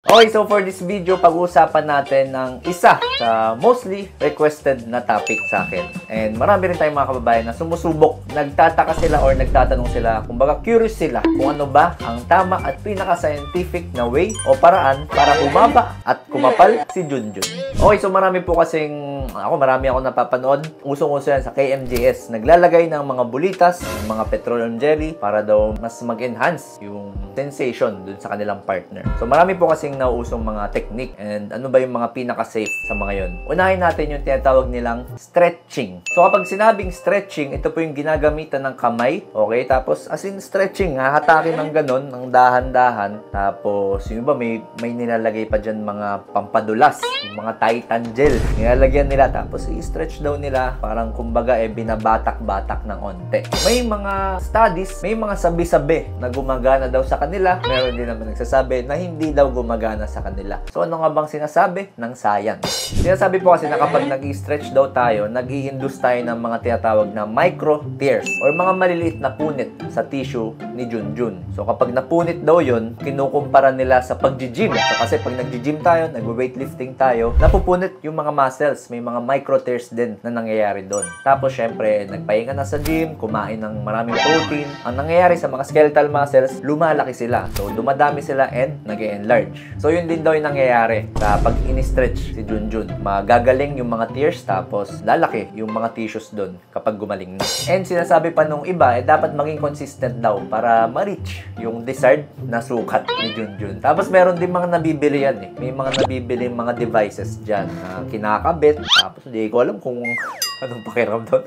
Okay, so for this video, pag-uusapan natin ng isa sa mostly requested na topic sa akin. And marami rin tayong mga kababayan na sumusubok, nagtataka sila or nagtatanong sila, kumbaga curious sila kung ano ba ang tama at pinaka-scientific na way o paraan para humaba at kumapal si Junjun. Okay, so marami ako napapanood. Usong-uso yan sa KMJS. Naglalagay ng mga bulitas, ng mga petroleum jelly para daw mas mag-enhance yung sensation dun sa kanilang partner. So marami po kasing nauusong mga technique and ano ba yung mga pinaka-safe sa mga yon. Unahin natin yung tinatawag nilang stretching. So kapag sinabing stretching, ito po yung ginagamitan ng kamay. Okay, tapos as in stretching, hahatakin ng ganon, ng dahan-dahan. Tapos yung iba may nilalagay pa dyan mga pampadulas, yung mga Titan gel. Nilalagyan nila tapos i-stretch daw nila parang kumbaga binabatak-batak ng onte. May mga studies, may mga sabi-sabi na gumagana daw sa kanila. Meron din naman nagsasabi na hindi daw gumagana sa kanila. So ano nga bang sinasabi ng science? Sinasabi po kasi na kapag nag-i-stretch daw tayo, nag-i-induce tayo ng mga tinatawag na micro tears or mga maliliit na punit sa tissue ni Junjun. So kapag napunit daw yun, kinukumpara nila sa pag-gym. So kasi pag nag-gym tayo, nag-weightlifting tayo, napupunit yung mga muscles. May mga micro tears din na nangyayari doon. Tapos syempre, nagpahinga na sa gym, kumain ng maraming protein. Ang nangyayari sa mga skeletal muscles, lumalaki sila. So dumadami sila and nag-e-enlarge. So yun din daw yung nangyayari sa pag in-stretch si Junjun. Magagaling yung mga tears tapos lalaki yung mga tissues doon kapag gumaling na. And sinasabi pa nung iba, dapat maging consistent daw para ma-reach yung desired na sukat ni Junjun. Tapos meron din mga nabibili yan eh. May mga nabibili mga devices dyan na kinakabit. Tapos hindi ko alam kung anong pakiramdam.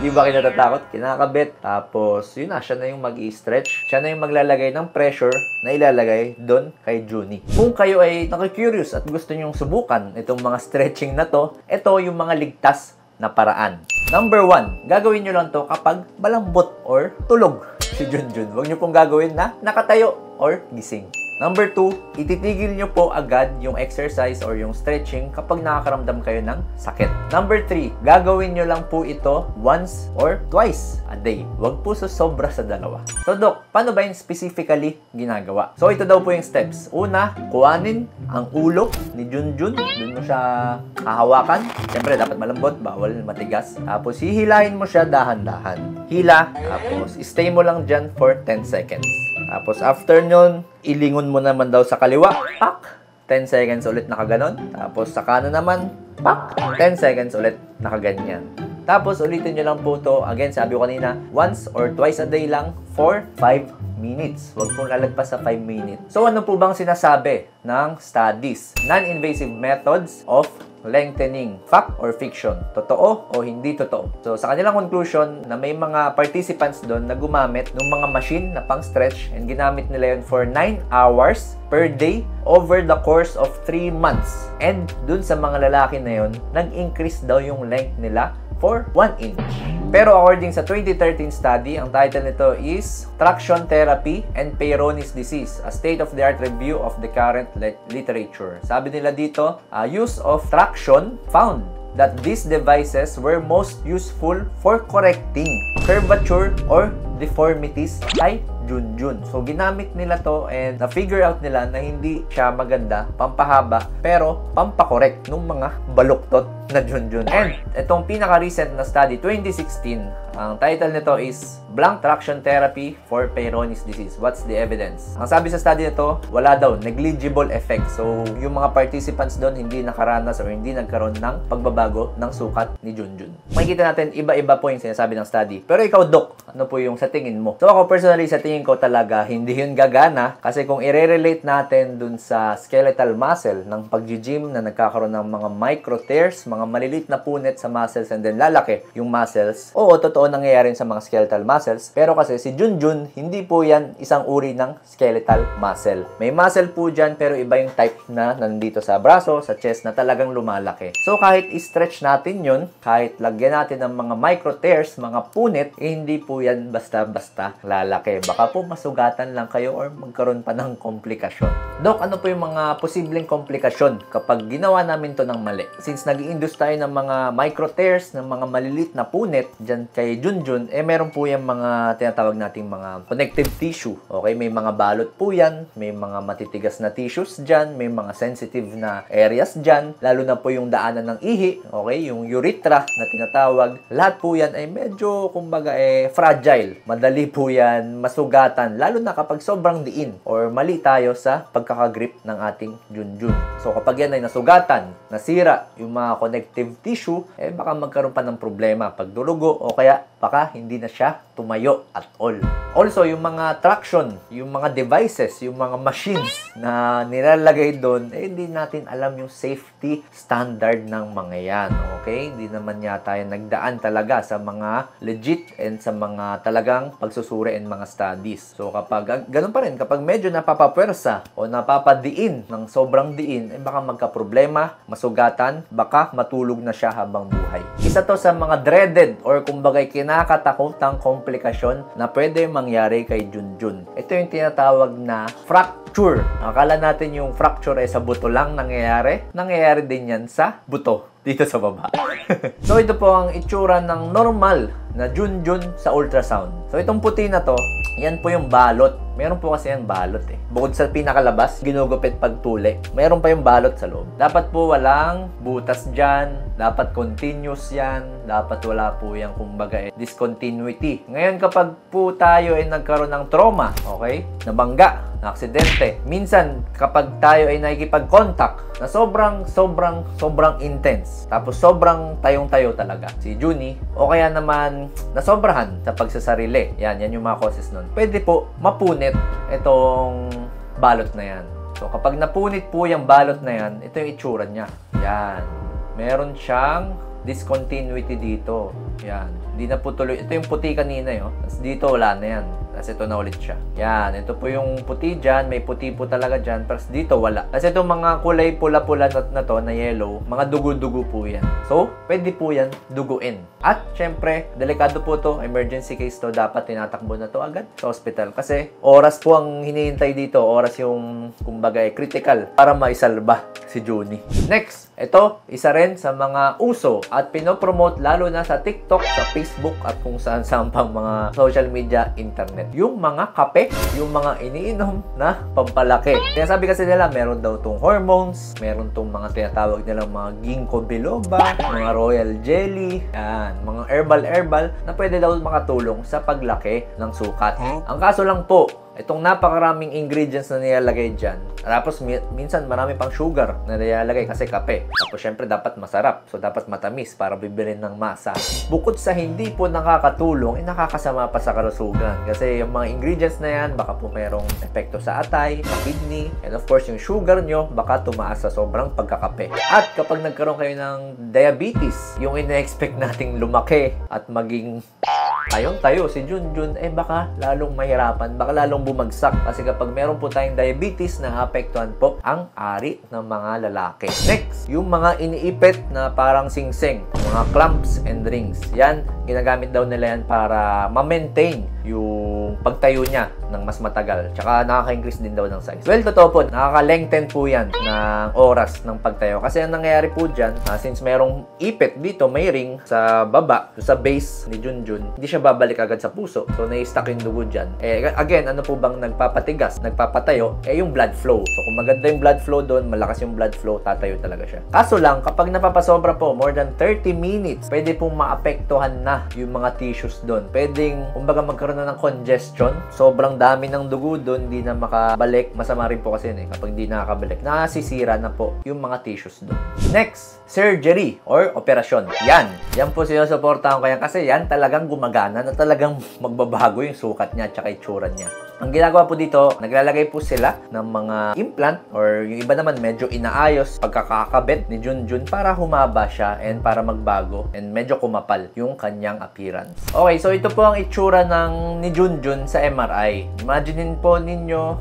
Di ba kayo natatakot? Kinakabit. Tapos yun na, siya na yung mag-i-stretch. Siya na yung maglalagay ng pressure na ilalagay doon kay Junie. Kung kayo ay nakikurious at gusto nyong subukan itong mga stretching na to, ito yung mga ligtas na paraan. Number 1, gagawin nyo lang to kapag malambot or tulog si Junjun. Huwag nyo pong gagawin na nakatayo or gising. Number 2, ititigil nyo po agad yung exercise or yung stretching kapag nakakaramdam kayo ng sakit. Number 3, gagawin nyo lang po ito once or twice a day. Huwag po sobra sa dalawa. So, Doc, paano ba yung specifically ginagawa? So, ito daw po yung steps. Una, kuhanin ang ulo ni Junjun. Doon mo siya hahawakan. Siyempre, dapat malambot, bawal matigas. Tapos, hihilahin mo siya dahan-dahan. Hila, tapos stay mo lang dyan for 10 seconds. Tapos, after nyon, ilingon mo naman daw sa kaliwa. Pak! 10 seconds ulit nakaganon. Tapos sa kanan naman, pak! 10 seconds ulit nakaganyan. Tapos ulitin nyo lang po to. Again, sabi ko kanina, once or twice a day lang for 5 minutes. Huwag pong lalagpas sa 5 minutes. So ano po bang sinasabi ng studies? Non-invasive methods of lengthening. Fact or fiction? Totoo o hindi totoo? So, sa kanilang conclusion na may mga participants doon na gumamit ng mga machine na pang-stretch and ginamit nila yun for 9 hours per day over the course of 3 months. And dun sa mga lalaki na yun, nag-increase daw yung length nila for 1 inch. Pero according sa 2013 study, ang title nito is Traction Therapy and Peyronie's Disease, a state-of-the-art review of the current literature. Sabi nila dito, use of traction found that these devices were most useful for correcting curvature or deformities kay Junjun. So, ginamit nila to and na-figure out nila na hindi siya maganda, pampahaba, pero pampakorek ng mga baluktot na Junjun. And itong pinaka-recent na study, 2016, ang title nito is Blank Traction Therapy for Peyronie's Disease. What's the evidence? Ang sabi sa study nito, wala daw, negligible effect. So, yung mga participants doon hindi nakaranas or hindi nagkaroon ng pagbabago ng sukat ni Junjun. Makikita natin, iba-iba po yung sinasabi ng study. Pero ikaw, Doc, ano po yung sa tingin mo? So, ako personally, sa tingin ko talaga, hindi yun gagana. Kasi kung i-relate natin dun sa skeletal muscle ng pag-gym na nagkakaroon ng mga micro tears, mga malilit na punit sa muscles and then lalaki yung muscles, oo, totoo nangyayari sa mga skeletal muscles. Pero kasi si Junjun, hindi po yan isang uri ng skeletal muscle. May muscle po dyan, pero iba yung type na nandito sa braso, sa chest na talagang lumalaki. So, kahit i-stretch natin yun, kahit lagyan natin ng mga micro tears, mga punit, hindi po yan basta-basta lalaki. Baka baka po masugatan lang kayo or magkaroon pa ng komplikasyon. Dok, ano po yung mga posibleng komplikasyon kapag ginawa namin to ng mali? Since nag-i-induce tayo ng mga micro tears, ng mga malilit na punit dyan kay Junjun, meron po yung mga tinatawag nating mga connective tissue. Okay, may mga balot po yan, may mga matitigas na tissues dyan, may mga sensitive na areas dyan, lalo na po yung daanan ng ihi, okay, yung urethra na tinatawag. Lahat po yan ay medyo, kumbaga, fragile. Madali po yan masugatan, lalo na kapag sobrang diin or mali tayo sa pagkakagrip ng ating Junjun. So, kapag yan ay nasugatan, nasira yung mga connective tissue, baka magkaroon pa ng problema pag durugo o kaya baka hindi na siya tumayo at all. Also, yung mga traction, yung mga devices, yung mga machines na nilalagay doon, hindi natin alam yung safety standard ng mga yan. Okay? Hindi naman yata yung nagdaan talaga sa mga legit and sa mga talagang pagsusuri and mga studies. So, kapag ganun pa rin, kapag medyo napapapwersa o napapadiin ng sobrang diin, baka magka-problema, masugatan, baka matulog na siya habang buhay. Isa to sa mga dreaded or kumbaga kinakatakutang komplikasyon na pwede mangyari kay Junjun. Ito yung tinatawag na fracture. Akala natin yung fracture ay sa buto lang nangyayari. Nangyayari din yan sa buto dito sa baba. So, ito po ang itsura ng normal na Junjun sa ultrasound. So, itong puti na to, yan po yung balot. Meron po kasi yan balot Bukod sa pinakalabas, ginugupit pagtuli, meron pa yung balot sa loob. Dapat po walang butas dyan, dapat continuous yan, dapat wala po yung kumbaga discontinuity. Ngayon kapag po tayo ay nagkaroon ng trauma, okay, nabangga, na aksidente, minsan kapag tayo ay nakikipag-contact na sobrang intense, tapos sobrang tayong-tayo talaga si Junie, o kaya naman nasobrahan sa pagsasarili, yan yung mga causes nun. Pwede po mapunit itong balot na yan. So kapag napunit po yung balot na yan, ito yung itsura niya. Yan. Meron siyang discontinuity dito. Yan. Hindi na po tuloy. Ito yung puti kanina Tapos dito wala na yan. Tapos ito na ulit siya. Yan. Ito po yung puti dyan. May puti po talaga dyan. Tapos dito wala. Kasi itong mga kulay pula-pula na to, na yellow, mga dugo-dugo po yan. So, pwede po yan duguin. At, syempre, delikado po to. Emergency case to. Dapat tinatakbo na to agad sa hospital. Kasi, oras po ang hinihintay dito. Oras yung, kumbaga, critical para maisalba si Junie. Next, ito, isa rin sa mga uso at pinopromote lalo na sa TikTok, sa Facebook at kung saan-saan pang mga social media, internet. Yung mga kape, yung mga iniinom na pampalaki. Kaya sabi kasi nila, meron daw tong hormones, meron tong mga tinatawag nilang mga ginkgo biloba, mga royal jelly, yan, mga herbal na pwede daw makatulong sa paglaki ng sukat. Ang kaso lang po, itong napakaraming ingredients na nilalagay dyan. Tapos, minsan marami pang sugar na nilalagay kasi kape. Tapos, syempre, dapat masarap. So, dapat matamis para bibilin ng masa. Bukod sa hindi po nakakatulong, nakakasama pa sa kalusugan. Kasi yung mga ingredients na yan, baka po merong epekto sa atay, sa kidney, and of course, yung sugar nyo, baka tumaas sa sobrang pagkakape. At kapag nagkaroon kayo ng diabetes, yung ina-expect nating lumaki at maging tayo si Junjun, baka lalong mahirapan, baka lalong bumagsak. Kasi kapag meron po tayong diabetes, naapektuhan po ang ari ng mga lalaki. Next, yung mga iniipit na parang singsing, mga clamps and rings. Yan, ginagamit daw nila yan para ma-maintain yung pagtayo niya ng mas matagal. Tsaka nakaka-increase din daw ng size. Well, totoo po, nakaka-lengthen po yan ng oras ng pagtayo. Kasi ang nangyayari po dyan, since merong ipit dito, may ring sa baba, sa base ni Junjun, hindi siya babalik agad sa puso. So, nai-stuck yung dugo dyan. Again, ano po bang nagpapatigas, nagpapatayo? Yung blood flow. So, kung maganda yung blood flow doon, malakas yung blood flow, tatayo talaga siya. Kaso lang, kapag napapasobra po, more than 30 minutes, pwede pong maapektuhan na yung mga tissues doon. Pwedeng, kumbaga magkaroon na ng congestion. Sobrang dami ng dugo doon, hindi na makabalik. Masama rin po kasi kapag hindi nakakabalik, nasisira na po yung mga tissues doon. Next, surgery or operasyon. Yan po sinusuportahan ko yan kasi yan talagang gumagana na talagang magbabago yung sukat niya at itsura niya. Ang ginagawa po dito, naglalagay po sila ng mga implant or yung iba naman medyo inaayos pagkakakabit ni Junjun para humaba siya and para magbago and medyo kumapal yung kanyang appearance. Okay, so ito po ang itsura ng ni Junjun sa MRI. Imaginein po ninyo,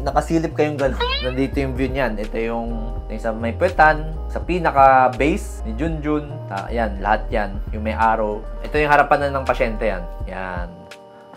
nakasilip kayong gano'n. Nandito yung view niyan. Ito yung sa may puwetan, sa pinaka-base ni Junjun. Yan, lahat yan. Yung may arrow. Ito yung harapan na ng pasyente yan. Yan.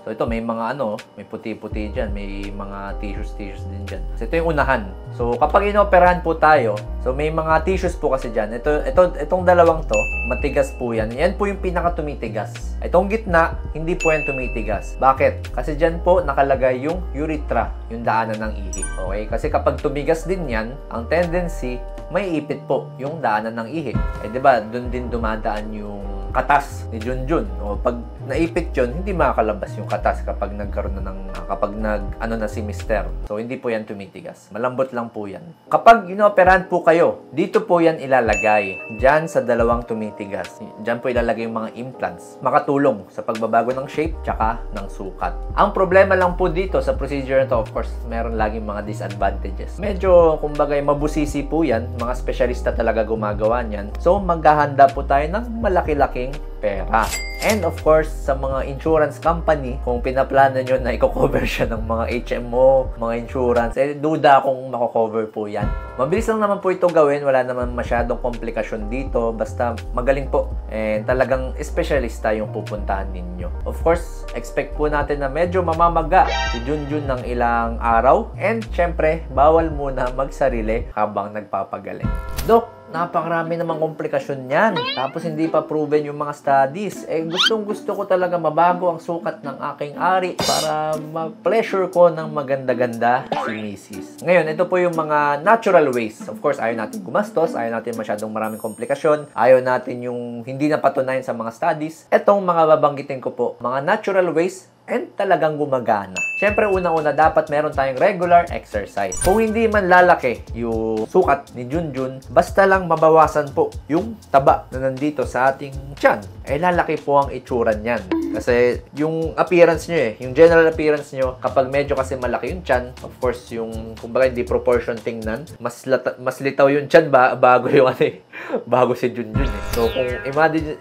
So ito, may mga may puti-puti dyan. May mga tissues din dyan. So ito yung unahan. So kapag inoperahan po tayo, so may mga tissues po kasi dyan. Itong dalawang to, matigas po yan. Yan po yung pinaka-tumitigas. Itong gitna, hindi po yan tumitigas. Bakit? Kasi dyan po nakalagay yung urethra, yung daanan ng ihi. Okay? Kasi kapag tumigas din yan, ang tendency, may ipit po yung daanan ng ihi. Diba, dun din dumadaan yung katas ni Junjun. O pag naipit yun, hindi makakalabas yung katas kapag nagkaroon na na si Mister. So, hindi po yan tumitigas. Malambot lang po yan. Kapag inoperahan po kayo, dito po yan ilalagay. Diyan sa dalawang tumitigas. Diyan po ilalagay yung mga implants. Makatulong sa pagbabago ng shape tsaka ng sukat. Ang problema lang po dito sa procedure na to, of course, meron laging mga disadvantages. Medyo, kumbaga, mabusisi po yan. Mga espesyalista talaga gumagawa niyan. So, maghahanda po tayo ng malaki-laking pera. And of course, sa mga insurance company, kung pinaplano nyo na i-cover siya ng mga HMO, mga insurance, duda kung mako-cover po yan. Mabilis lang naman po ito gawin. Wala naman masyadong komplikasyon dito. Basta magaling po. And talagang espesyalista yung pupuntahan ninyo. Of course, expect po natin na medyo mamamaga si Junjun ng ilang araw. And syempre, bawal muna magsarili habang nagpapagaling. Dok, napakarami namang komplikasyon yan. Tapos hindi pa proven yung mga studies. Gustong-gusto ko talaga mabago ang sukat ng aking ari para ma-pleasure ko ng maganda-ganda si Mrs. Ngayon, ito po yung mga natural ways. Of course, ayaw natin gumastos, ayaw natin masyadong maraming komplikasyon, ayaw natin yung hindi napatunayan sa mga studies. Etong mga babanggitin ko po, mga natural ways and talagang gumagana. Siyempre, una-una, dapat meron tayong regular exercise. Kung hindi man lalaki yung sukat ni Junjun, basta lang mabawasan po yung taba na nandito sa ating tiyan, lalaki po ang itsura niyan. Kasi yung appearance nyo yung general appearance nyo, kapag medyo kasi malaki yung tiyan, of course, yung, kumbaga, hindi proportion tingnan, mas litaw yung tiyan bago yung bago si Junjun So, kung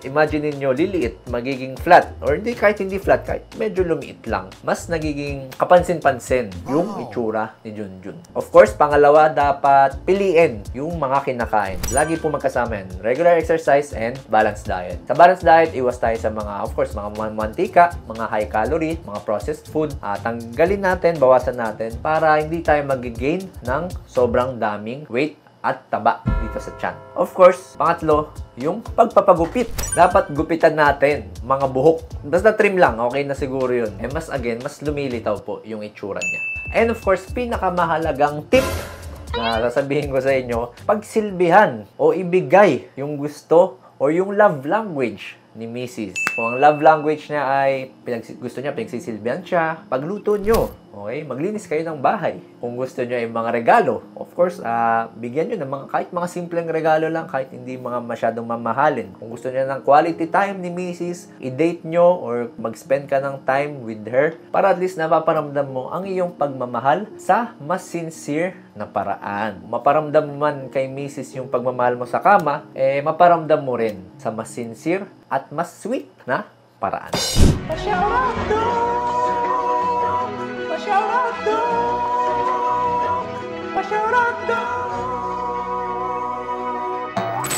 imagine niyo liliit, magiging flat, or kahit hindi flat, kahit medyo lumiit lang, mas nagiging kapansin-pansin yung itsura ni Junjun. Of course, pangalawa, dapat piliin yung mga kinakain. Lagi po magkasama yan. Regular exercise and balanced diet. Sa balanced diet, iwas tayo sa mga, of course, mga mantika, mga high calorie, mga processed food. Tanggalin natin, bawasan natin para hindi tayo mag-gain ng sobrang daming weight at taba dito sa tiyan. Of course, pangatlo, yung pagpapagupit. Dapat gupitan natin mga buhok. Basta trim lang, okay na siguro yun. Mas lumilitaw po yung itsura niya. And of course, pinakamahalagang tip na sasabihin ko sa inyo, pagsilbihan o ibigay yung gusto o yung love language ni Mrs. Kung ang love language niya ay gusto niya, pinagsisilbihan siya, pagluto nyo. Okay? Maglinis kayo ng bahay. Kung gusto nyo ay mga regalo, of course, bigyan nyo ng kahit mga simpleng regalo lang, kahit hindi mga masyadong mamahalin. Kung gusto nyo ng quality time ni Mrs., i-date nyo or mag-spend ka ng time with her para at least napaparamdam mo ang iyong pagmamahal sa mas sincere na paraan. Maparamdam mo man kay Mrs. yung pagmamahal mo sa kama, maparamdam mo rin sa mas sincere at mas sweet na paraan. Pa-shoutout dog! Pa-shoutout dog! Pa-shoutout dog!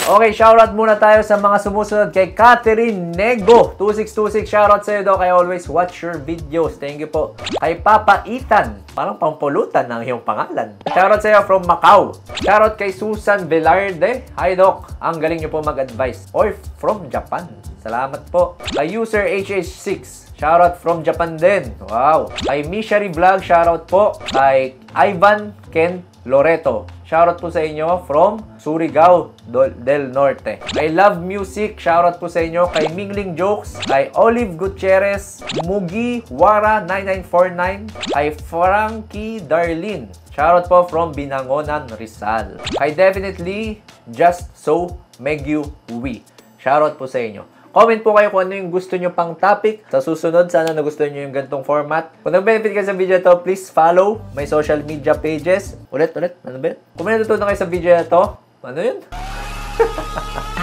Okay, shoutout muna tayo sa mga sumusunod kay Catherine Nego. 2626, shoutout sa'yo daw. I always watch your videos. Thank you po. Kay Papa Ethan. Parang pampulutan ng iyong pangalan. Shoutout sa'yo from Macau. Shoutout kay Susan Velarde. Hi, Doc. Ang galing niyo po mag-advise. Or from Japan. Salamat po. Kay user HH6. Shoutout from Japan din. Wow. Kay Mishari Vlog. Shoutout po. Kay Ivan Ken Loreto. Shoutout po sa inyo from Surigao del Norte. Kay Love Music, shoutout po sa inyo. Kay Mingling Jokes, kay Olive Gutierrez, Mugi Wara 9949, kay Frankie Darlene. Shoutout po from Binangonan, Rizal. Kay Definitely Just So Megyu Wi. Shoutout po sa inyo. Comment po kayo kung ano yung gusto nyo pang topic. Sa susunod, sana nagustuhan nyo yung ganitong format. Kung nag-benefit ka sa video to, please follow my social media pages. Ulit. Ano ba yun? Kung may natutunan kayo sa video na to, ano yun?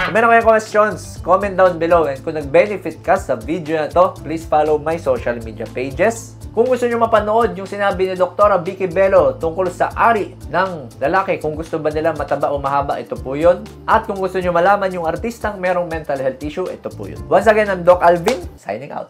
Kung meron kayong questions, comment down below. And kung nag-benefit ka sa video na to, please follow my social media pages. Kung gusto nyo mapanood yung sinabi ni Dr. Vicky Bello tungkol sa ari ng lalaki, kung gusto ba nila mataba o mahaba, ito po yun. At kung gusto nyo malaman yung artistang merong mental health issue, ito po yun. Once again, I'm Doc Alvin, signing out.